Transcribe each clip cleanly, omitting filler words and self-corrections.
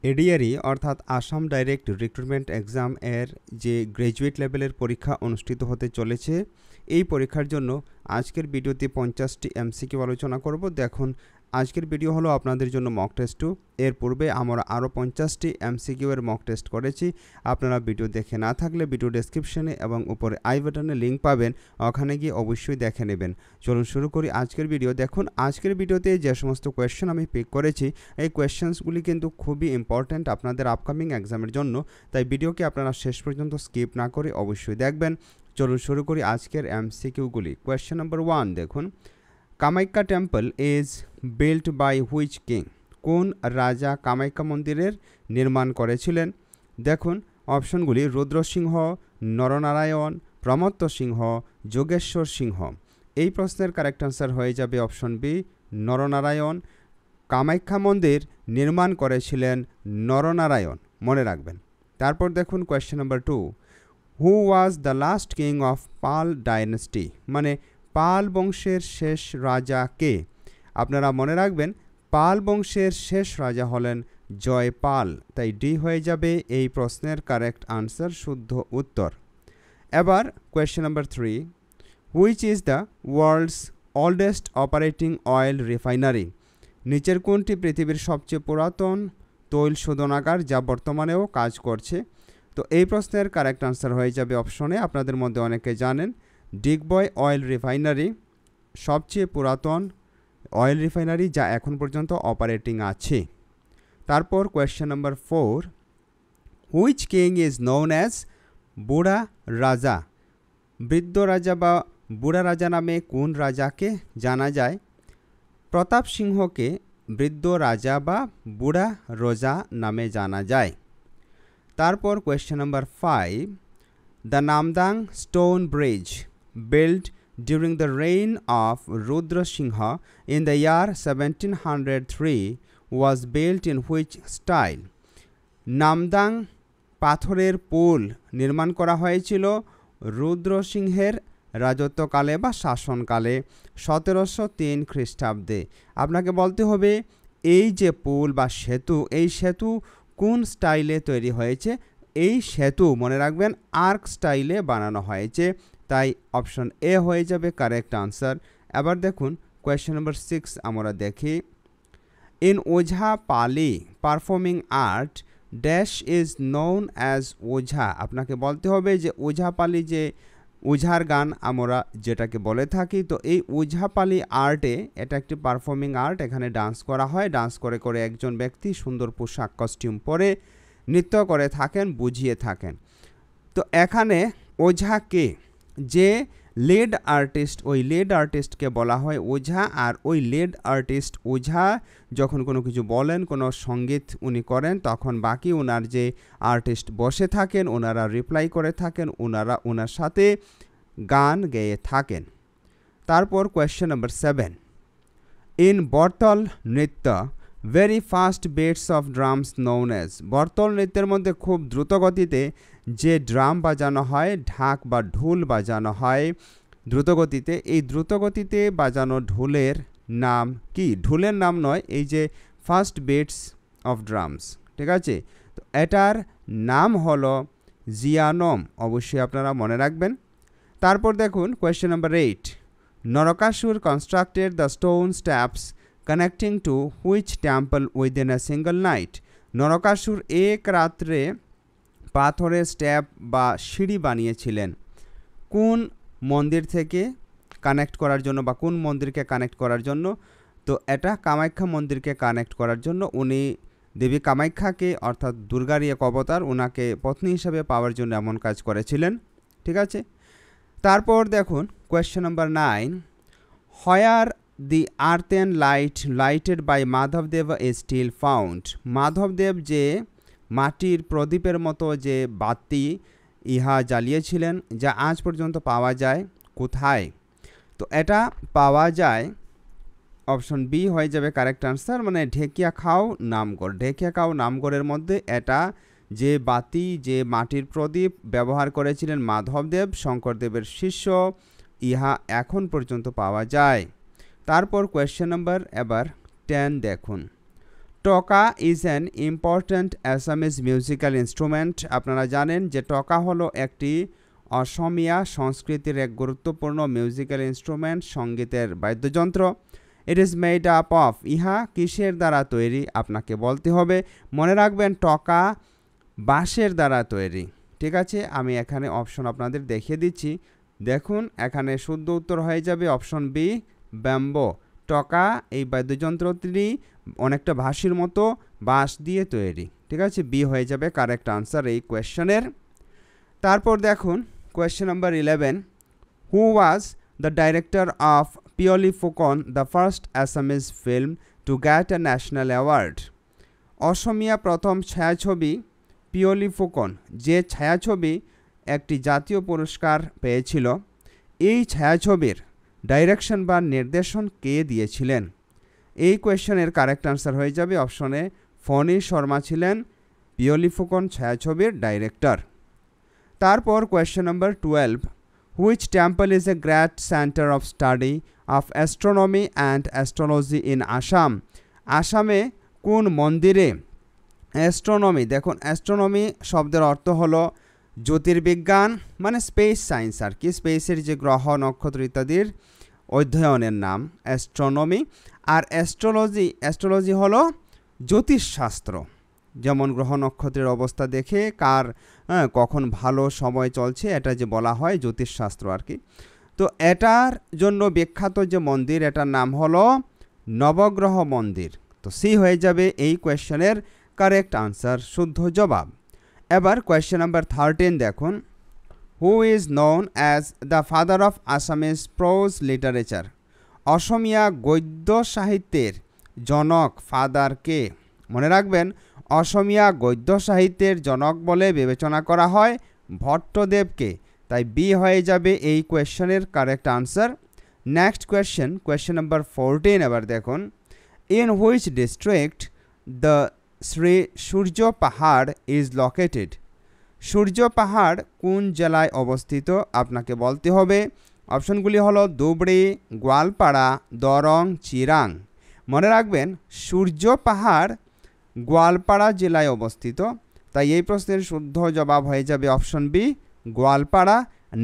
এডিআরই অর্থাৎ Assam direct recruitment exam এর যে গ্র্যাজুয়েট লেভেলের পরীক্ষা অনুষ্ঠিত হতে চলেছে, এই পরীক্ষার জন্য আজকের ভিডিওতে 50টি এমসিকিউ আলোচনা করব। দেখুন, আজকের ভিডিও হলো আপনাদের জন্য মক টেস্ট 2। এর পূর্বে আমরা আরও 50টি এমসিকিউ এর মক টেস্ট করেছি। আপনারা ভিডিও দেখে না থাকলে ভিডিও ডেসক্রিপশনে এবং উপরে আই বাটনে লিঙ্ক পাবেন, ওখানে গিয়ে অবশ্যই দেখে নেবেন। চলুন শুরু করি আজকের ভিডিও। দেখুন, আজকের ভিডিওতে যে সমস্ত কোয়েশ্চেন আমি পিক করেছি, এই কোয়েশ্চেন্সগুলি কিন্তু খুবই ইম্পর্ট্যান্ট আপনাদের আপকামিং এক্সামের জন্য, তাই ভিডিওকে আপনারা শেষ পর্যন্ত স্কিপ না করে অবশ্যই দেখবেন। চলুন শুরু করি আজকের এমসিকিউগুলি। কোয়েশ্চেন নাম্বার 1 দেখুন, Kamakhya temple is built by which king? কোন রাজা কামাখ্যা মন্দিরের নির্মাণ করেছিলেন? দেখুন অপশনগুলি: রুদ্রসিংহ, নরনারায়ণ, প্রমত্ত সিংহ, যোগেশ্বর সিংহ। এই প্রশ্নের কারেক্ট আনসার হয়ে যাবে অপশন বি, নরনারায়ণ। কামাখ্যা মন্দির নির্মাণ করেছিলেন নরনারায়ণ, মনে রাখবেন। তারপর দেখুন question number 2, who was the last king of Pala dynasty? মানে পাল বংশের শেষ রাজা কে? আপনারা মনে রাখবেন, পাল বংশের শেষ রাজা হলেন জয়পাল, তাই ডি হয়ে যাবে এই প্রশ্নের কারেক্ট আনসার, শুদ্ধ উত্তর। এবার question number 3, which is the world's oldest operating oil refinery? নিচের কোনটি পৃথিবীর সবচেয়ে পুরাতন তৈল শোধনাগার যা বর্তমানেও কাজ করছে? তো এই প্রশ্নের কারেক্ট আনসার হয়ে যাবে অপশনে, আপনাদের মধ্যে অনেকে জানেন, ডিগবয় অয়েল রিফাইনারি সবচেয়ে পুরাতন অয়েল রিফাইনারি যা এখন পর্যন্ত অপারেটিং আছে। তারপর question number 4, which king is known as বুড়া রাজা? বৃদ্ধ রাজা বা বুড়া রাজা নামে কোন রাজাকে জানা যায়? প্রতাপ সিংহকে বৃদ্ধ রাজা বা বুড়া রাজা নামে জানা যায়। তারপর question number 5, the Namdang stone bridge built during the reign of Rudra Singha in the year 1703 was built in which style? Namdang পাথরের পুল নির্মাণ করা হয়েছিল রুদ্র সিংহের রাজত্বকালে বা শাসনকালে 1703 খ্রিস্টাব্দে। আপনাকে বলতে হবে এই যে পুল বা সেতু, এই সেতু কোন স্টাইলে তৈরি হয়েছে? এই সেতু মনে রাখবেন আর্ক স্টাইলে বানানো হয়েছে, তাই অপশন এ হয়ে যাবে কারেক্ট আনসার। এবার দেখুন কোয়েশ্চেন নাম্বার 6 আমরা দেখি, in Ojha Pali performing art dash is known as Ojha? আপনাকে বলতে হবে যে ওঝাপালি, যে ওঝার গান আমরা যেটাকে বলে থাকি, তো এই ওঝাপালি আর্টে এটা একটি পারফর্মিং আর্ট। এখানে ডান্স করা হয়, ডান্স করে করে একজন ব্যক্তি সুন্দর পোশাক কস্টিউম পরে নৃত্য করে থাকেন, বুঝিয়ে থাকেন। তো এখানে ওঝাকে, যে লেড আর্টিস্ট, ওই লেড আর্টিস্টকে বলা হয় ওঝা। আর ওই লেড আর্টিস্ট ওঝা যখন কোনো কিছু বলেন, কোনো সঙ্গীত উনি করেন, তখন বাকি ওনার যে আর্টিস্ট বসে থাকেন ওনারা রিপ্লাই করে থাকেন, ওনারা ওনার সাথে গান গেয়ে থাকেন। তারপর কোয়েশ্চেন নাম্বার 7, ইন বর্তল নৃত্য very fast beats of drums known as? Bortal নৃত্যের মধ্যে খুব দ্রুত গতিতে যে ড্রাম বাজানো হয়, ঢাক বা ঢোল বাজানো হয় দ্রুতগতিতে, এই দ্রুতগতিতে বাজানো ঢোলের নাম কি? ঢোলের নাম নয়, এই যে ফাস্ট বিটস অফ ড্রামস, ঠিক আছে? তো এটার নাম হলো জিয়ানম, অবশ্যই আপনারা মনে রাখবেন। তারপর দেখুন question number 8, Narakasur constructed the stone steps connecting to which temple within a single night? Narakasur এক রাত্রে পাথরের স্ট্যাপ বা সিঁড়ি বানিয়েছিলেন কোন মন্দির থেকে কানেক্ট করার জন্য, বা কোন মন্দিরকে কানেক্ট করার জন্য? তো এটা কামাখ্যা মন্দিরকে কানেক্ট করার জন্য। উনি দেবী কামাখ্যাকে, অর্থাৎ দুর্গার এক অবতার, ওনাকে পত্নী হিসাবে পাওয়ার জন্য এমন কাজ করেছিলেন, ঠিক আছে? তারপর দেখুন question number 9, where the earthen light lighted by Madhabdev is still found? Madhabdev যে মাটির প্রদীপের মতো যে বাতি ইহা জ্বালিয়েছিলেন, যা আজ পর্যন্ত পাওয়া যায় কোথায়? তো এটা পাওয়া যায়, অপশন বি হয়ে যাবে কারেক্ট আনসার, মানে ঢেকিয়াখাও নামগড়। ঢেকিয়াখাও নামগড়ের মধ্যে এটা যে বাতি, যে মাটির প্রদীপ ব্যবহার করেছিলেন মাধবদেব, শঙ্করদেবের শিষ্য, ইহা এখন পর্যন্ত পাওয়া যায়। তারপর কোয়েশ্চেন নাম্বার এবার 10 দেখুন, টকা is an important Assamese musical instrument. আপনারা জানেন যে টকা হলো একটি অসমীয়া সংস্কৃতির এক গুরুত্বপূর্ণ মিউজিক্যাল ইনস্ট্রুমেন্ট, সঙ্গীতের বাদ্যযন্ত্র। It is made up of, ইহা কিসের দ্বারা তৈরি আপনাকে বলতে হবে। মনে রাখবেন টকা বাঁশের দ্বারা তৈরি। ঠিক আছে, আমি এখানে অপশন আপনাদের দেখিয়ে দিচ্ছি। দেখুন এখানে শুদ্ধ উত্তর হয়ে যাবে অপশন বি, ব্যাম্বো। টকা এই বাদ্যযন্ত্রটি অনেকটা বাঁশির মতো বাঁশ দিয়ে তৈরি। ঠিক আছে, বি হয়ে যাবে কারেক্ট আনসার এই কোয়েশ্চেনের। তারপর দেখুন question number 11, who was the director of Piyoli Phukan, the first Assamese film to get a national award. Asomiya প্রথম ছায়াছবি পিওলি ফুকন, যে ছায়াছবি একটি জাতীয় পুরস্কার পেয়েছিল, এই ছায়াছবির ডাইরেকশন বা নির্দেশন কে দিয়েছিলেন? এই কোয়েশ্চেনের কারেক্ট আনসার হয়ে যাবে অপশনে ফণী শর্মা ছিলেন পিওলি ফুকন ছায়াছবির ডাইরেক্টর। তারপর question number 12, which temple is a great centre of study of astronomy and astrology in Assam. আসামে কোন মন্দিরে অ্যাস্ট্রোনমি, দেখুন অ্যাস্ট্রোনমি শব্দের অর্থ হলো জ্যোতির্বিজ্ঞান, মানে স্পেস সায়েন্স আর কি, স্পেসের যে গ্রহ নক্ষত্র ইত্যাদির অধ্যয়নের নাম অ্যাস্ট্রোনমি। আর অ্যাস্ট্রোলজি হলো জ্যোতিষশাস্ত্র, যেমন গ্রহ নক্ষত্রের অবস্থা দেখে কার কখন ভালো সময় চলছে এটা যে বলা হয় জ্যোতিষশাস্ত্র আর কি। তো এটার জন্য বিখ্যাত যে মন্দির, এটার নাম হলো নবগ্রহ মন্দির। তো সি হয়ে যাবে এই কোয়েশ্চেনের কারেক্ট আনসার, শুদ্ধ জবাব। এবার কোয়েশ্চেন নাম্বার 13 দেখুন, who is known as the father of Assamese prose literature. Asomiya গদ্য সাহিত্যের জনক ফাদার কে? মনে রাখবেন অসমিয়া গদ্য সাহিত্যের জনক বলে বিবেচনা করা হয় ভট্টদেবকে, তাই বি হয়ে যাবে এই কোয়েশ্চেনের correct answer. Next question number 14 এবার দেখুন, in which district the Shri Surya Pahar is located. সূর্য পাহাড় কোন জেলায় অবস্থিত আপনাকে বলতে হবে। অপশনগুলি হলো ধুবড়ী, গোয়ালপাড়া, দরং, চিরাং। মনে রাখবেন সূর্য পাহাড় গোয়ালপাড়া জেলায় অবস্থিত, তাই এই প্রশ্নের শুদ্ধ জবাব হয়ে যাবে অপশন বি, গোয়ালপাড়া।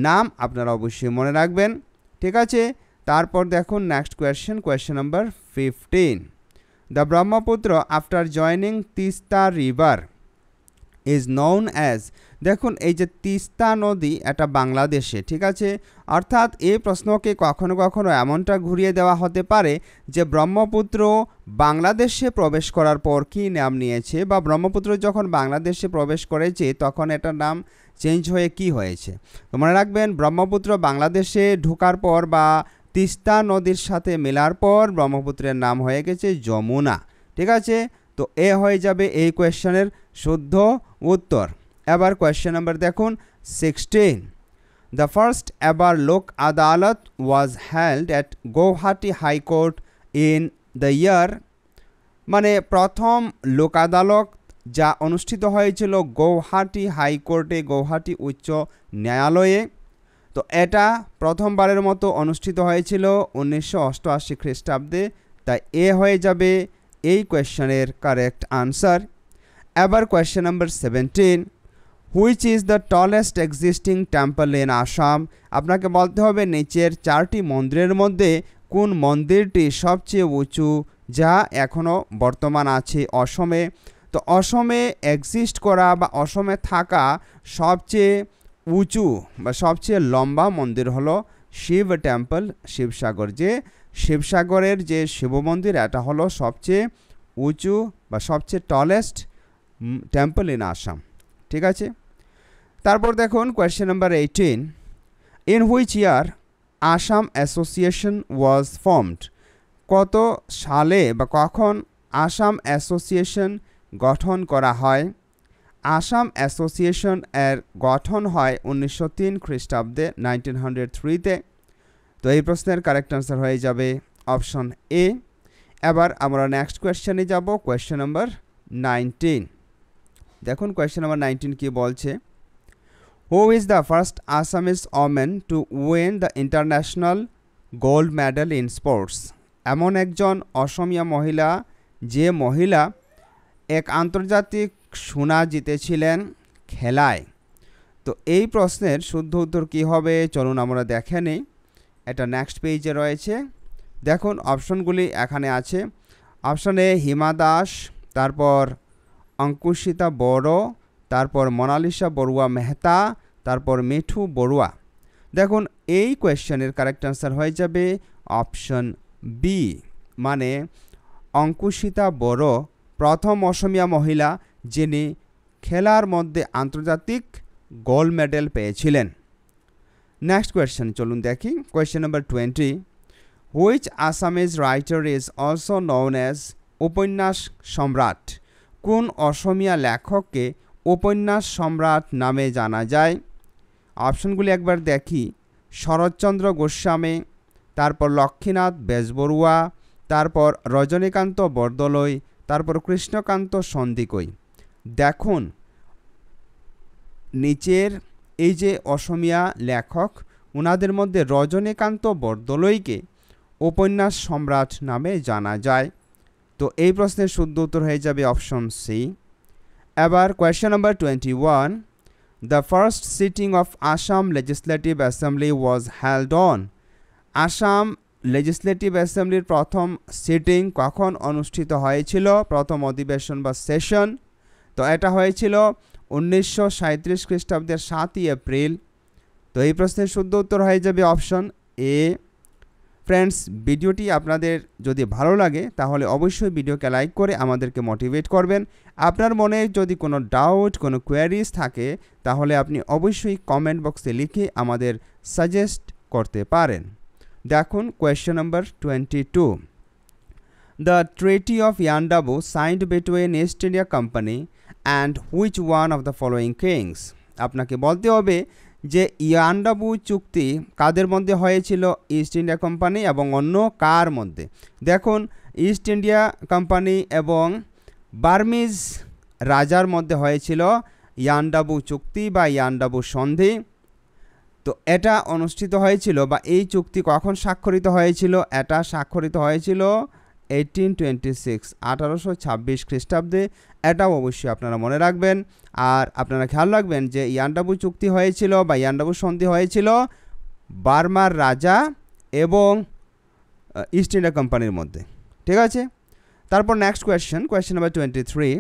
নাম আপনারা অবশ্যই মনে রাখবেন। ঠিক আছে, তারপর দেখুন next question number 15, the Brahmaputra after joining Teesta river is known as. দেখুন এই যে তিস্তা নদী এটা বাংলাদেশে, ঠিক আছে, অর্থাৎ এই প্রশ্নকে কখনো কখনো এমনটা ঘুরিয়ে দেওয়া হতে পারে যে ব্রহ্মপুত্র বাংলাদেশে প্রবেশ করার পর কী নাম নিয়েছে, বা ব্রহ্মপুত্র যখন বাংলাদেশে প্রবেশ করেছে তখন এটার নাম চেঞ্জ হয়ে কি হয়েছে। তো মনে রাখবেন ব্রহ্মপুত্র বাংলাদেশে ঢোকার পর বা তিস্তা নদীর সাথে মেলার পর ব্রহ্মপুত্রের নাম হয়ে গেছে যমুনা। ঠিক আছে, তো এ হয়ে যাবে এই কোয়েশ্চেনের শুদ্ধ উত্তর। এবার কোয়েশ্চেন নাম্বার দেখুন 16, the first ever Lok Adalat was held at Guwahati high court in the year. মানে প্রথম লোক আদালত যা অনুষ্ঠিত হয়েছিল গৌহাটি হাইকোর্টে, গৌহাটি উচ্চ ন্যায়ালয়ে। তো এটা প্রথমবারের মতো অনুষ্ঠিত হয়েছিল 1988 খ্রিস্টাব্দে, তাই এ হয়ে যাবে এই কোয়েশ্চেনের কারেক্ট আনসার। এবার question number 17, which is the tallest existing temple in Assam. আপনাকে বলতে হবে নিচের 4টি মন্দিরের মধ্যে কোন মন্দিরটি সবচেয়ে উঁচু, যা এখনও বর্তমান আছে অসমে। তো অসমে এক্সিস্ট করা বা অসমে থাকা সবচেয়ে উঁচু বা সবচেয়ে লম্বা মন্দির হলো শিব টেম্পল, শিবসাগর। যে শিবসাগরের যে শিব মন্দির এটা হলো সবচেয়ে উঁচু বা সবচেয়ে টলেস্ট টেম্পল ইন আসাম। ঠিক আছে, তারপর দেখুন question number 18, in which year Assam association was formed. কত সালে বা কখন আসাম অ্যাসোসিয়েশন গঠন করা হয়। আসাম অ্যাসোসিয়েশন এর গঠন হয় 1903 খ্রিস্টাব্দে, 1903-তে। তো এই প্রশ্নের কারেক্ট আনসার হয়ে যাবে অপশন এ। এবার আমরা নেক্সট কোয়েশ্চেনে যাব, কোয়েশ্চেন নাম্বার 19। দেখুন কোয়েশ্চেন নাম্বার 19 কি বলছে, who is the first Assamese women to win the international gold medal in sports. এমন একজন অসমীয়া মহিলা যে মহিলা এক আন্তর্জাতিক সোনা জিতেছিলেন খেলায়? তো এই প্রশ্নের শুদ্ধ উত্তর কী হবে চলুন আমরা দেখে নিই। এটা নেক্সট পেজে রয়েছে। দেখুন অপশনগুলি এখানে আছে। অপশন এ হিমা দাস, তারপর অঙ্কুশিতা বড়, তারপর মোনালিসা বড়ুয়া মেহতা, তারপর মিঠু বড়ুয়া। দেখুন এই কোয়েশ্চেনের কারেক্ট আনসার হয়ে যাবে অপশন বি, মানে অঙ্কুশিতা বড় প্রথম অসমিয়া মহিলা যিনি খেলার মধ্যে আন্তর্জাতিক গোল্ড মেডেল পেয়েছিলেন। নেক্সট কোয়েশ্চেন চলুন দেখি। Question number 20, which Assamese writer is also known as উপন্যাস সম্রাট? কোন অসমিয়া লেখককে উপন্যাস সম্রাট নামে জানা যায়? অপশনগুলি একবার দেখি। শরৎচন্দ্র গোস্বামী, তারপর লক্ষ্মীনাথ বেজবড়ুয়া, তারপর রজনীকান্ত বরদলৈ, তারপর কৃষ্ণকান্ত সন্দিকৈ। দেখুন নিচের এই যে অসমিয়া লেখক, ওনাদের মধ্যে রজনীকান্ত বরদলৈকে উপন্যাস সম্রাট নামে জানা যায়। তো এই প্রশ্নের শুদ্ধ উত্তর হয়ে যাবে অপশন সি। এবার question number 21, the first sitting of Assam legislative assembly was held on? Assam legislative অ্যাসেম্বলির প্রথম সিটিং কখন অনুষ্ঠিত হয়েছিল? প্রথম অধিবেশন বা সেশন। তো এটা হয়েছিল 1937 খ্রিস্টাব্দের 7ই এপ্রিল। তো এই প্রশ্নের শুদ্ধ উত্তর হয়ে যাবে অপশন এ। ফ্রেন্ডস, ভিডিওটি আপনাদের যদি ভালো লাগে তাহলে অবশ্যই ভিডিওকে লাইক করে আমাদেরকে মোটিভেট করবেন। আপনার মনে যদি কোনো ডাউট, কোনো কোয়ারিজ থাকে তাহলে আপনি অবশ্যই কমেন্ট বক্সে লিখে আমাদের সাজেস্ট করতে পারেন। দেখুন question number 22, the treaty of Yandabo signed between East India Company and which one of the following kings? আপনাকে বলতে হবে যে ইয়ান্ডাবু চুক্তি কাদের মধ্যে হয়েছিল? ইস্ট ইন্ডিয়া কোম্পানি এবং অন্য কার মধ্যে? দেখুন ইস্ট ইন্ডিয়া কোম্পানি এবং বার্মিজ রাজার মধ্যে হয়েছিল ইয়ান্ডাবু চুক্তি বা ইয়ান্ডাবু সন্ধি। তো এটা অনুষ্ঠিত হয়েছিল বা এই চুক্তি কখন স্বাক্ষরিত হয়েছিল? এটা স্বাক্ষরিত হয়েছিল 1826 খ্রিস্টাব্দে। এটাও অবশ্যই আপনারা মনে রাখবেন। আর আপনারা খেয়াল রাখবেন যে ইয়ান্ডাবু চুক্তি হয়েছিল বা ইয়ান্ডাবু সন্ধি হয়েছিল বার্মার রাজা এবং ইস্ট ইন্ডিয়া কোম্পানির মধ্যে। ঠিক আছে। তারপর next question, question number 23,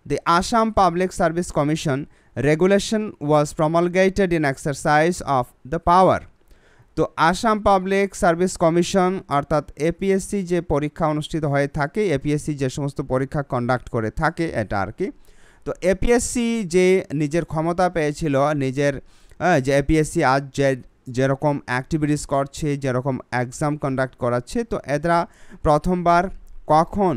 the Assam Public Service Commission regulation was promulgated in exercise of the power? তো আসাম পাবলিক সার্ভিস কমিশন অর্থাৎ এপিএসসি যে পরীক্ষা অনুষ্ঠিত হয়ে থাকে, এপিএসসি যে সমস্ত পরীক্ষা কন্ডাক্ট করে থাকে এটা আর কি। তো এপিএসসি যে নিজের ক্ষমতা পেয়েছিল, নিজের যে এপিএসসি আজ যেরকম অ্যাক্টিভিটিস করছে, যেরকম এক্সাম কন্ডাক্ট করাচ্ছে, তো এরা প্রথমবার কখন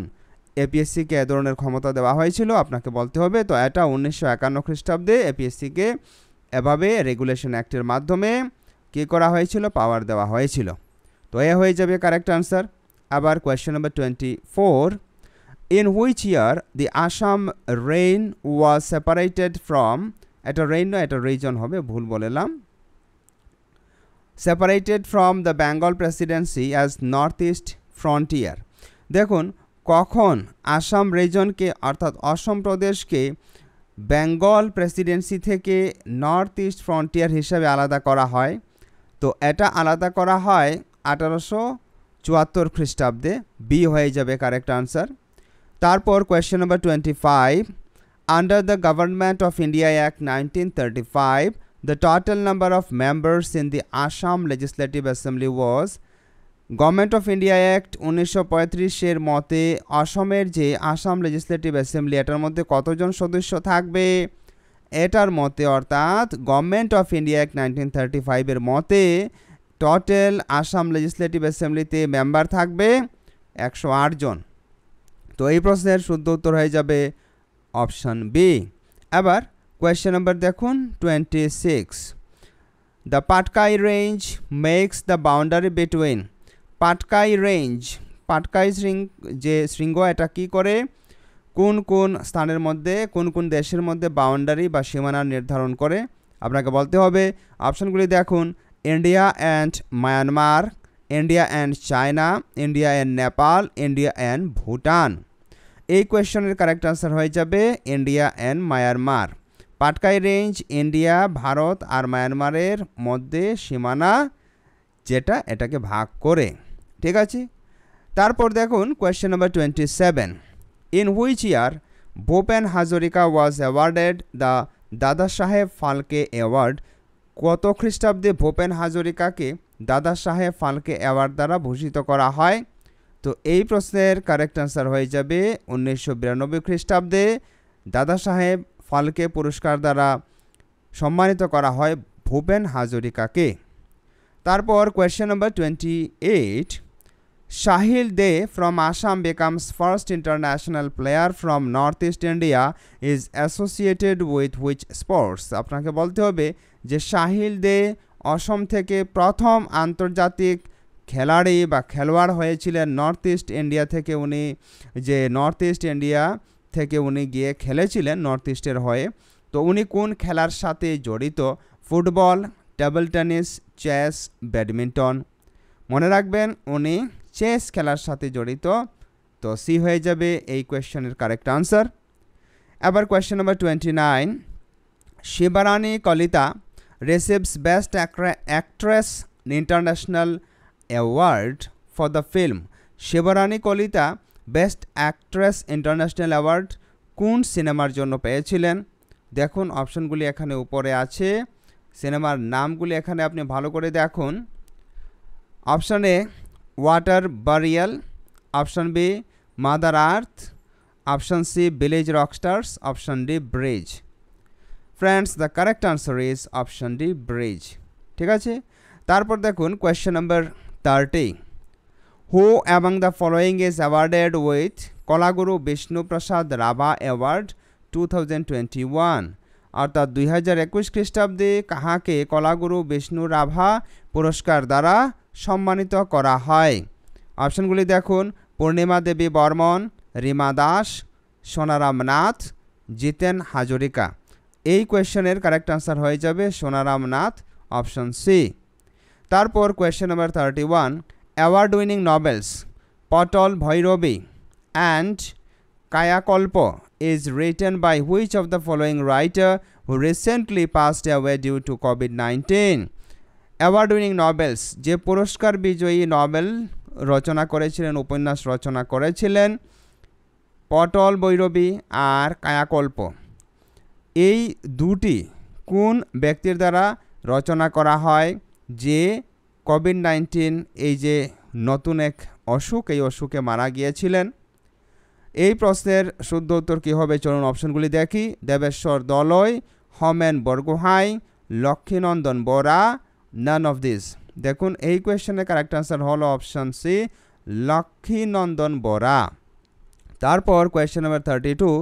এপিএসসিকে এ ধরনের ক্ষমতা দেওয়া হয়েছিল আপনাকে বলতে হবে। তো এটা 1951 খ্রিস্টাব্দে এপিএসসিকে এভাবে রেগুলেশন অ্যাক্টের মাধ্যমে কী করা হয়েছিল? পাওয়ার দেওয়া হয়েছিল। তো এ হয়ে যাবে কারেক্ট আনসার। আবার question number 24, in which year the Assam rain was separated from? এটা রেইন নয়, এটা রিজন হবে, ভুল বললাম। Separated from the Bengal Presidency as north east frontier. দেখুন কখন আসাম রিজনকে অর্থাৎ অসম প্রদেশকে বেঙ্গল প্রেসিডেন্সি থেকে নর্থ ইস্ট ফ্রন্টিয়ার হিসাবে আলাদা করা হয়? তো এটা আলাদা করা হয় 1874 খ্রিস্টাব্দে। বি হয়ে যাবে কারেক্ট আনসার। তারপর question number 25, under the government of India act 1935 the total number of members in the Assam legislative assembly was? Government of India act 1935 মতে অসমের যে আসাম লেজিসলেটিভ অ্যাসেম্বলি এটার মধ্যে কতজন সদস্য থাকবে? এটার মতে অর্থাৎ গভর্নমেন্ট অফ ইন্ডিয়া অ্যাক্ট 1935 মতে টোটাল আসাম লেজিসলেটিভ অ্যাসেম্বলিতে মেম্বার থাকবে 108 জন। তো এই প্রশ্নের শুদ্ধ উত্তর হয়ে যাবে অপশন বি। এবার কোয়েশ্চেন নাম্বার দেখুন 26, the Patkai range makes the boundary between? Patkai range, Patkai যে শৃঙ্গ এটা কি করে? কোন কোন স্থানের মধ্যে, কোন কোন দেশের মধ্যে বাউন্ডারি বা সীমানা নির্ধারণ করে? আপনাকে বলতে হবে। অপশনগুলি দেখুন, India and Myanmar, India and China, India and Nepal, India and Bhutan. এই কোয়েশ্চনের কারেক্ট আনসার হয়ে যাবে India and Myanmar. Patkai range India, Bharat আর মায়ানমারের মধ্যে সীমানা যেটা এটাকে ভাগ করে, ঠিক আছে। তারপর দেখুন question number 27, in which year Bhupen Hazarika was awarded the দাদা সাহেব ফালকে অ্যাওয়ার্ড? কত খ্রিস্টাব্দে ভূপেন হাজরিকাকে দাদা সাহেব ফালকে অ্যাওয়ার্ড দ্বারা ভূষিত করা হয়? তো এই প্রশ্নের কারেক্ট আনসার হয়ে যাবে 1992 খ্রিস্টাব্দে দাদা সাহেব ফালকে পুরস্কার দ্বারা সম্মানিত করা হয় ভূপেন হাজরিকাকে। তারপর question number 28, Shahil De from Assam becomes first international player from Northeast India is associated with which sports? আপনাকে বলতে হবে যে শাহিল দে অসম থেকে প্রথম আন্তর্জাতিক খেলাড়ি বা খেলোয়াড় হয়েছিলেন নর্থ ইস্ট ইন্ডিয়া থেকে। উনি যে নর্থ ইস্ট ইন্ডিয়া থেকে উনি গিয়ে খেলেছিলেন নর্থ ইস্টের হয়ে, তো উনি কোন খেলার সাথে জড়িত? Football, table tennis, chess, badminton. মনে রাখবেন উনি চেস খেলার সাথে জড়িত, তো সি হয়ে যাবে এই কোয়েশ্চেনের কারেক্ট আনসার। এবার question number 29, Shivarani Kalita receives best actress international award for the film. Shivarani Kalita best actress international award কোন সিনেমার জন্য পেয়েছিলেন? দেখুন অপশনগুলি এখানে উপরে আছে, সিনেমার নামগুলি এখানে আপনি ভালো করে দেখুন। Option A water burial, option B mother earth, option C village rockstars, option D bridge. Friends the correct answer is option D bridge, ঠিক আছে। তারপর দেখুন question number 30, who among the following is awarded with Kalaguru Bishnu Prasad Rabha award 2021? অর্থাৎ 2021 খ্রিস্টাব্দে কাহাকে কলাগুরু বিষ্ণু রাভা পুরস্কার দ্বারা সম্মানিত করা হয়? অপশনগুলি দেখুন, পূর্ণিমা দেবী বর্মন, রিমা দাস, সোনারাম নাথ, জিতেন হাজরিকা। এই কোয়েশ্চেনের কারেক্ট আনসার হয়ে যাবে সোনারাম নাথ, অপশন সি। তারপর question number 31, award winning novels Patal Bhairavi and Kayakalpa is written by which of the following writer who recently passed away due to COVID-19? Award winning novels, যে পুরস্কার বিজয়ী নভেল রচনা করেছিলেন, উপন্যাস রচনা করেছিলেন পটল ভৈরবী আর কায়াকল্প, এই দুটি কোন ব্যক্তির দ্বারা রচনা করা হয় যে কোভিড-19 এই যে নতুন এক অসুখ, এই অসুখে মারা গিয়েছিলেন? এই প্রশ্নের শুদ্ধ উত্তর কী হবে চলুন অপশনগুলি দেখি। Debeswar Doloi, Homen Borgohain, Lakshminandan Bora, none of this. দেখুন এই কোয়েশ্চেনের কারেক্ট আনসার হলো অপশন সি, লক্ষ্মীনন্দন বরা। তারপর question number 32,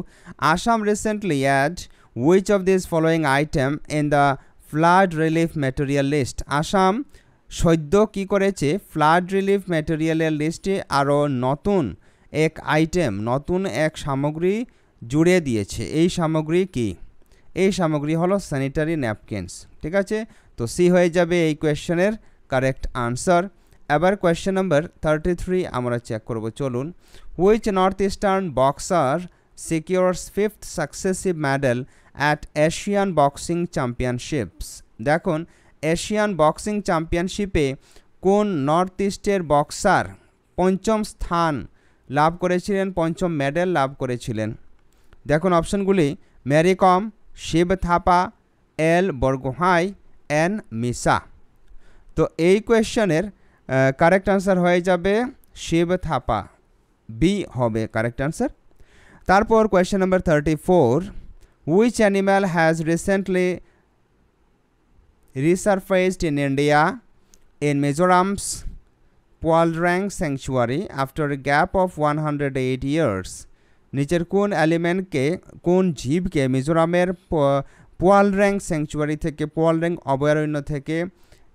Assam recently add which of this following item in the flood relief material list? Assam সদ্য কী করেছে ফ্লাড রিলিফ ম্যাটেরিয়ালের লিস্টে আরও নতুন এক আইটেম, নতুন এক সামগ্রী জুড়ে দিয়েছে। এই সামগ্রী কি? এই সামগ্রী হলো স্যানিটারি ন্যাপকিনস, ঠিক আছে। তো সি হয়ে যাবে এই কোয়েশ্চেনের কারেক্ট আনসার। এবার কোয়েশ্চেন নাম্বার 33 আমরা চেক করব চলুন। Which north eastern boxer secures 5th successive medal at Asian boxing championships? দেখুন এশিয়ান বক্সিং চ্যাম্পিয়নশিপে কোন নর্থ ইস্টের বক্সার পঞ্চম স্থান লাভ করেছিলেন, পঞ্চম মেডেল লাভ করেছিলেন? দেখুন অপশনগুলি, মেরি কম, শিব থাপা, এল বরগোহাঁই, এন মিসা। তো এই কোয়েশ্চেনের কারেক্ট আনসার হয়ে যাবে শিব থাপা, বি হবে কারেক্ট আনসার। তারপর question number 34, which animal has recently resurfaced in India in Mizoram's Pualdrang Sanctuary after a gap of 108 years? নিচের কোন এলিমেন্টকে, কোন জীবকে মিজোরামের পুয়ালড্রাং স্যাংচুয়ারি থেকে, পুয়ালড্রাং অভয়ারণ্য থেকে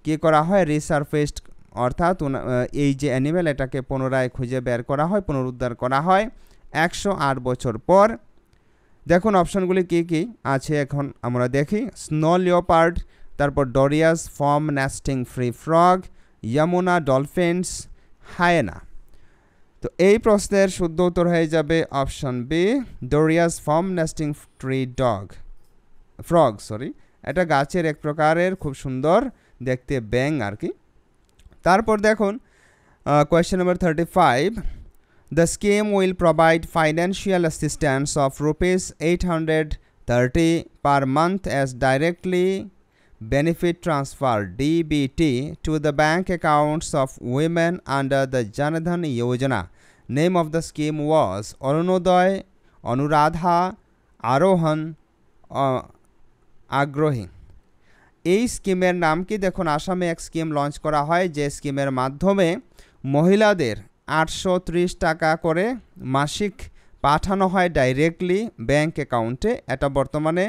কী করা হয়? রিসারফেসড, অর্থাৎ এই যে অ্যানিমেল এটাকে পুনরায় খুঁজে বের করা হয়, পুনরুদ্ধার করা হয় 108 বছর পর। দেখুন অপশনগুলি কী কী আছে এখন আমরা দেখি। স্নো লিওপার্ড, তারপর Doria's foam nesting tree frog, Yamuna dolphins, hyena. তো এই প্রশ্নের শুদ্ধ উত্তর হয়ে যাবে option B, Doria's foam nesting tree frog. এটা গাছের এক প্রকারের খুব সুন্দর দেখতে ব্যাঙ আর কি। তারপর দেখুন question number 35, the scheme will provide financial assistance of ₹830 per month as directly benefit transfer DBT to the bank accounts of women under the Jan Dhan Yojana. Name of the scheme was Arunodoy, Anuradha, Arohan, আগ্রহী। এই স্কিমের নাম কি? দেখুন আসামে এক scheme launch করা হয় যে স্কিমের মাধ্যমে মহিলাদের 830 টাকা করে মাসিক পাঠানো হয় ডাইরেক্টলি ব্যাংক অ্যাকাউন্টে। এটা বর্তমানে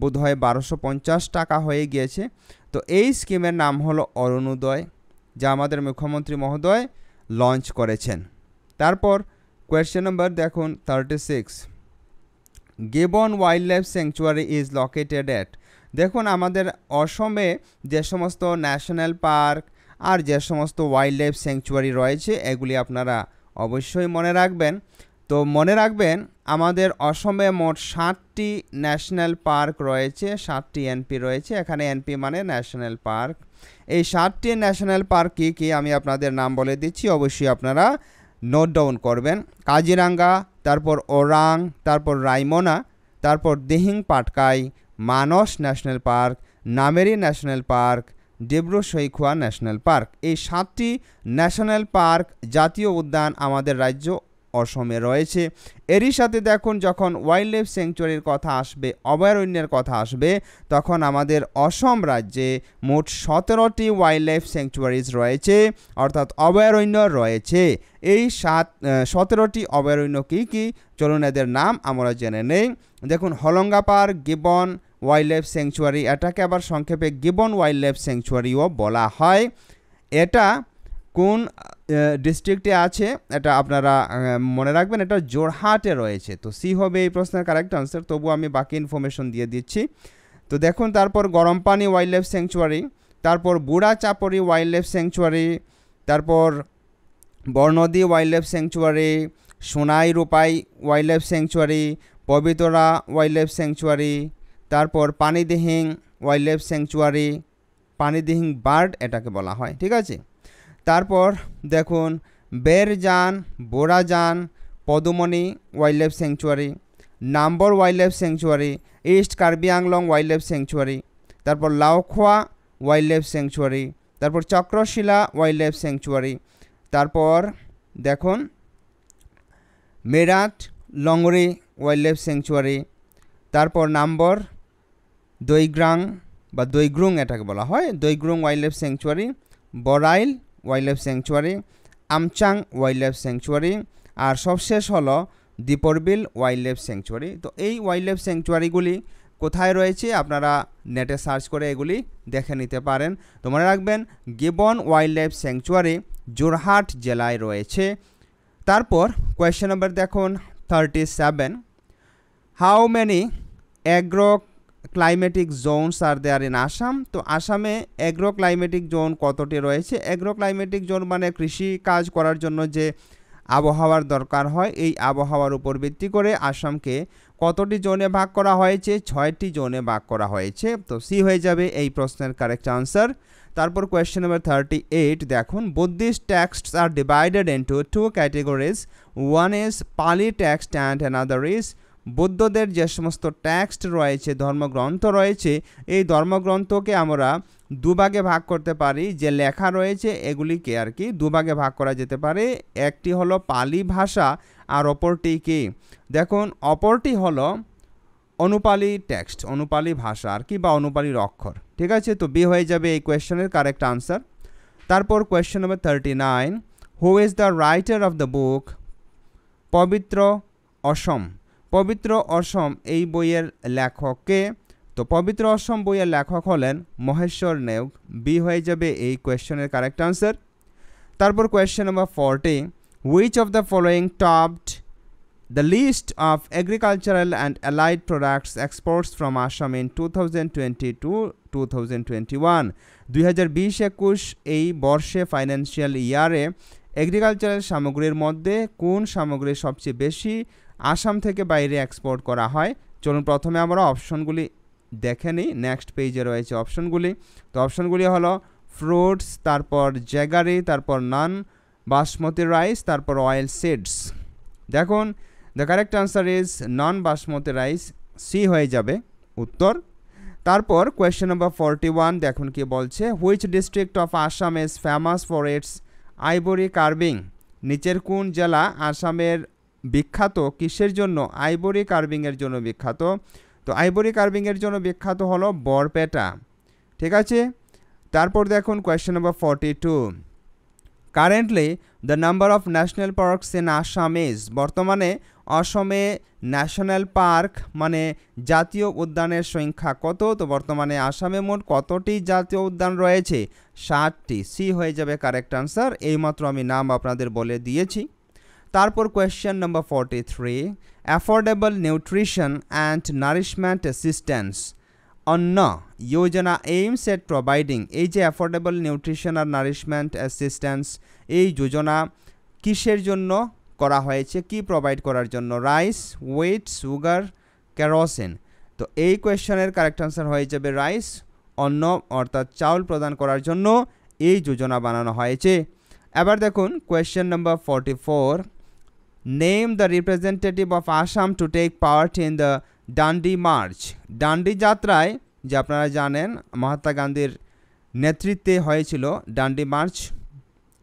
বোধহয় 1250 টাকা হয়ে গিয়েছে। তো এই স্কিমের নাম হলো অরুণোদয়, যা আমাদের মুখ্যমন্ত্রী মহোদয় লঞ্চ করেছেন। তারপর কোয়েশ্চেন নাম্বার দেখুন 36, gibbon wildlife sanctuary is located এট। দেখুন আমাদের অসমে যে সমস্ত ন্যাশনাল পার্ক আর যে সমস্ত ওয়াইল্ড লাইফ স্যাংচুয়ারি রয়েছে এগুলি আপনারা অবশ্যই মনে রাখবেন। তো মনে রাখবেন আমাদের অসমে মোট 7টি ন্যাশনাল পার্ক রয়েছে, 7টি এনপি রয়েছে। এখানে এনপি মানে ন্যাশনাল পার্ক। এই 7টি ন্যাশনাল পার্ক কি আমি আপনাদের নাম বলে দিচ্ছি, অবশ্যই আপনারা নোট ডাউন করবেন। কাজিরাঙ্গা, তারপর ওরাং, তারপর রাইমোনা, তারপর Dihing Patkai, Manas national park, Nameri national park, Dibru Saikhowa national park. এই 7টি ন্যাশনাল পার্ক জাতীয় উদ্যান আমাদের রাজ্য অসমে রয়েছে। এরই সাথে দেখুন যখন ওয়াইল্ড লাইফ স্যাংচুয়ারির কথা আসবে, অভয়ারণ্যের কথা আসবে, তখন আমাদের অসম রাজ্যে মোট 17টি ওয়াইল্ড লাইফ স্যাংচুয়ারিজ রয়েছে, অর্থাৎ অভয়ারণ্য রয়েছে। এই 17টি অভয়ারণ্য কি চলুন এদের নাম আমরা জেনে নেই। দেখুন Hollonga park, gibbon wildlife sanctuary, এটাকে আবার সংক্ষেপে গিবন ওয়াইল্ড লাইফ স্যাংচুয়ারিও বলা হয়। এটা কোন ডিস্ট্রিক্টে আছে এটা আপনারা মনে রাখবেন, এটা জোরহাটে রয়েছে। তো সি হবে এই প্রশ্নের কারেক্ট আনসার, তবু আমি বাকি ইনফরমেশন দিয়ে দিচ্ছি। তো দেখুন তারপর গরমপানি ওয়াইল্ড লাইফ স্যাংচুয়ারি, তারপর বুড়া চাপড়ি ওয়াইল্ড লাইফ স্যাংচুয়ারি, তারপর Barnadi wildlife sanctuary, Sonai Rupai wildlife sanctuary, Pobitora wildlife sanctuary, তারপর Panidihing wildlife sanctuary, Panidihing bird এটাকে বলা হয়, ঠিক আছে। তারপর দেখুন Bherjan, Borajan, Padumoni wildlife sanctuary, Nambor wildlife sanctuary, east Karbi Anglong wildlife sanctuary, তারপর লাওখোয়া ওয়াইল্ড লাইফ স্যাংচুয়ারি, তারপর চক্রশিলা ওয়াইল্ড লাইফ স্যাংচুয়ারি, তারপর দেখুন Marat Longri wildlife sanctuary, তারপর নাম্বর দৈগ্রাং বা দৈগ্রুং এটাকে বলা হয়, Doigrung wildlife sanctuary, Barail wildlife sanctuary, Amchang wildlife sanctuary, আর সবশেষ হলো দীপরবিল ওয়াইল্ড লাইফ স্যাংচুয়ারি। তো এই ওয়াইল্ড লাইফ স্যাংচুয়ারিগুলি কোথায় রয়েছে আপনারা নেটে সার্চ করে এগুলি দেখে নিতে পারেন। তো মনে রাখবেন gibbon wildlife sanctuary Jorhat জেলায় রয়েছে। তারপর কোয়েশ্চেন নাম্বার দেখুন 37, how many agro climatic zones are there in Assam. তো আসামে অ্যাগ্রো ক্লাইমেটিক জোন কতটি রয়েছে? অ্যাগ্রো ক্লাইমেটিক জোন মানে কৃষি কাজ করার জন্য যে আবহাওয়ার দরকার হয়, এই আবহাওয়ার উপর ভিত্তি করে আসামকে কতটি জোনে ভাগ করা হয়েছে? 6টি জোনে ভাগ করা হয়েছে। তো সি হয়ে যাবে এই প্রশ্নের কারেক্ট আনসার। তারপর কোয়েশ্চেন নাম্বার 38 দেখুন, Buddhist texts are divided into 2 categories, one is Pali text and another is. বৌদ্ধদের যে সমস্ত টেক্সট রয়েছে, ধর্মগ্রন্থ রয়েছে, এই ধর্মগ্রন্থকে আমরা দুভাগে ভাগ করতে পারি। যে লেখা রয়েছে এগুলিকে আর কি দুভাগে ভাগ করা যেতে পারে। একটি হলো পালি ভাষা আর অপরটি কি? দেখুন অপরটি হলো অনুপালি টেক্সট, অনুপালি ভাষা আর কি, বা অনুপালির অক্ষর, ঠিক আছে। তো বি হয়ে যাবে এই কোয়েশ্চেনের কারেক্ট আনসার। তারপর question number 39, who is the writer of the book পবিত্র অসম। পবিত্র অসম এই বইয়ের লেখক কে? তো পবিত্র অসম বইয়ের লেখক হলেন মহেশ্বর নেওগ। বি হয়ে যাবে এই কোয়েশ্চেনের কারেক্ট আনসার। তারপর question number 40, which of the following topped the list of agricultural and allied products exports from Assam in 2020-2021। 2020-21 এই বর্ষে ফাইন্যান্সিয়াল ইয়ারে এগ্রিকালচারাল সামগ্রীর মধ্যে কোন সামগ্রী সবচেয়ে বেশি আসাম থেকে বাইরে এক্সপোর্ট করা হয়? চলুন প্রথমে আমরা অপশনগুলি দেখে নিই। নেক্সট পেজে রয়েছে অপশনগুলি। তো অপশনগুলি হলো ফ্রুটস, তারপর জ্যাগারি, তারপর নন বাসমতি রাইস, তারপর অয়েল সিডস। দেখুন the correct answer is non basmati rice, C হয়ে যাবে উত্তর। তারপর কোয়েশ্চেন নাম্বার 41 দেখুন কি বলছে, which district of Assam is famous for its ivory carving? নিচের কোন জেলা আসামের বিখ্যাত কিসের জন্য? আইভরি কার্ভিংয়ের জন্য বিখ্যাত। তো আইভরি কার্ভিংয়ের জন্য বিখ্যাত হলো বরপেটা, ঠিক আছে। তারপর দেখুন question number 42, currently the number of national parks in Assam is? বর্তমানে অসমে ন্যাশনাল পার্ক মানে জাতীয় উদ্যানের সংখ্যা কত? তো বর্তমানে আসামে মোট কতটি জাতীয় উদ্যান রয়েছে? 7টি, সি হয়ে যাবে কারেক্ট আনসার। এইমাত্র আমি নাম আপনাদের বলে দিয়েছি। তারপর question number 43, affordable nutrition and nourishment assistance অন্ন যোজনা এইমস এট প্রোভাইডিং। এই যে অ্যাফোর্ডেবল নিউট্রিশন আর নারিশমেন্ট অ্যাসিস্ট্যান্স, এই যোজনা কিসের জন্য করা হয়েছে? কি প্রোভাইড করার জন্য? Rice, wheat, sugar, kerosene. তো এই কোয়েশ্চেনের কারেক্ট আনসার হয়ে যাবে রাইস, অন্ন অর্থাৎ চাউল প্রদান করার জন্য এই যোজনা বানানো হয়েছে। এবার দেখুন question number 44, name the representative of Assam to take part in the Dandi march. Dandi যাত্রায়, যে আপনারা জানেন মহাত্মা গান্ধীর নেতৃত্বে হয়েছিল ডান্ডি মার্চ,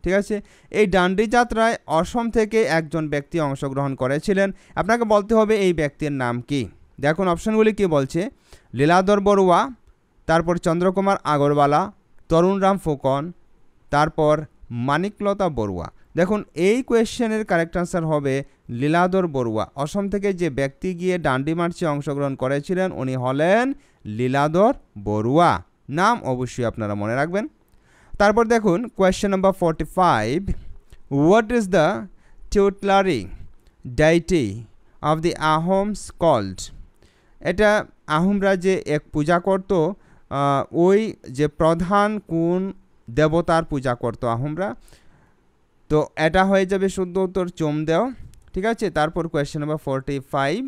ঠিক আছে। এই ডান্ডি যাত্রায় অসম থেকে একজন ব্যক্তি অংশগ্রহণ করেছিলেন। আপনাকে বলতে হবে এই ব্যক্তির নাম কি। দেখুন অপশনগুলি কি বলছে, লীলাধর বড়ুয়া, তারপর চন্দ্রকুমার আগরওয়ালা, তরুণরাম ফুকন, তারপর মানিকলতা বড়ুয়া। দেখুন এই কোয়েশ্চেনের কারেক্ট আনসার হবে লীলাধর বড়ুয়া। অসম থেকে যে ব্যক্তি গিয়ে ডান্ডি মার্চে অংশগ্রহণ করেছিলেন উনি হলেন লীলাধর বড়ুয়া। নাম অবশ্যই আপনারা মনে রাখবেন। তারপর দেখুন question number 45, what is the tutelary deity of the Ahoms called? এটা আহোমরা যে এক পূজা করত, ওই যে প্রধান কোন দেবতার পূজা করত আহোমরা? তো এটা হয়ে যাবে শুদ্ধ উত্তর চোমদেও, ঠিক আছে। তারপর কোয়েশ্চেন নাম্বার 45,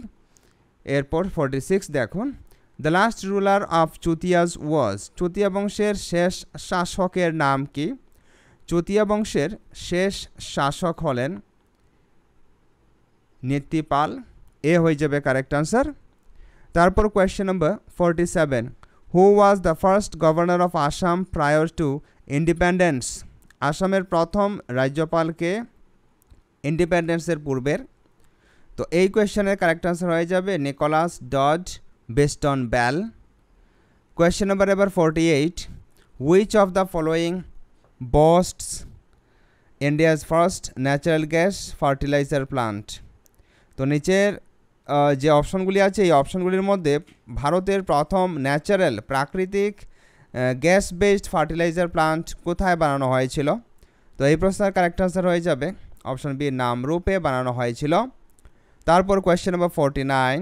এরপর 46 দেখুন, দ্য লাস্ট রুলার অফ চুতিয়াস ওয়াজ। চুতিয়া বংশের শেষ শাসকের নাম কি? চুতিয়া বংশের শেষ শাসক হলেন নীতিপাল, এ হয়ে যাবে কারেক্ট আনসার। তারপর question number 47, who was the first governor of Assam prior to independence? আসামের প্রথম রাজ্যপালকে ইন্ডিপেন্ডেন্সের পূর্বের? তো এই কোয়েশ্চেনের কারেক্ট আনসার হয়ে যাবে Nicholas Dodge Beston Bell. Question number এবার 48, which of the following boasts India's first natural gas fertiliser plant? তো নিচের যে অপশনগুলি আছে এই অপশনগুলির মধ্যে ভারতের প্রথম ন্যাচারাল প্রাকৃতিক গ্যাস বেসড ফার্টিলাইজার প্লান্ট কোথায় বানানো হয়েছিল? তো এই প্রশ্নের কারেক্ট আনসার হয়ে যাবে অপশন বি, নামরূপে বানানো হয়েছিল। তারপর question number 49,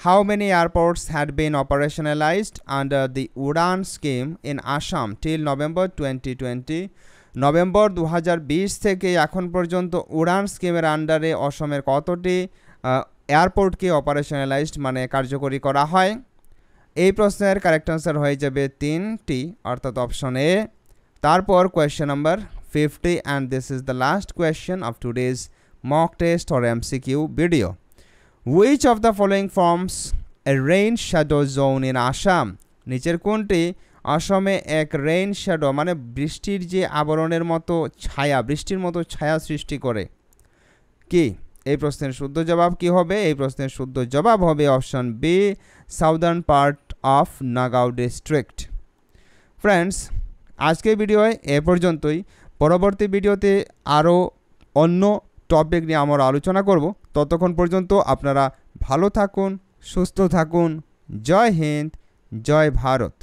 how many airports had been operationalised under the Udan scheme in Assam till November 2020? November 2020 থেকে এখন পর্যন্ত উড়ান স্কিমের আন্ডারে অসমের কতটি এয়ারপোর্টকে অপারেশনালাইজড মানে কার্যকরী করা হয়? এই প্রশ্নের কারেক্ট আনসার হয়ে যাবে 3টি, অর্থাৎ অপশন এ। তারপর question number 50, and this is the last question of today's mock test or MCQ video. Which of the following forms A rain shadow zone in Assam? নিচের কোনটি অসমে এক রেইন শ্যাডো মানে বৃষ্টির যে আবরণের মতো ছায়া, বৃষ্টির মতো ছায়া সৃষ্টি করে? কি এই প্রশ্নের শুদ্ধ জবাব কি হবে? এই প্রশ্নের শুদ্ধ জবাব হবে option B, southern part of Nagaon district. Friends, আজকের ভিডিওয় এ পর্যন্তই। পরবর্তী ভিডিওতে আরও অন্য টপিক নিয়ে আমরা আলোচনা করব। ততক্ষণ পর্যন্ত আপনারা ভালো থাকুন, সুস্থ থাকুন। জয় হিন্দ, জয় ভারত।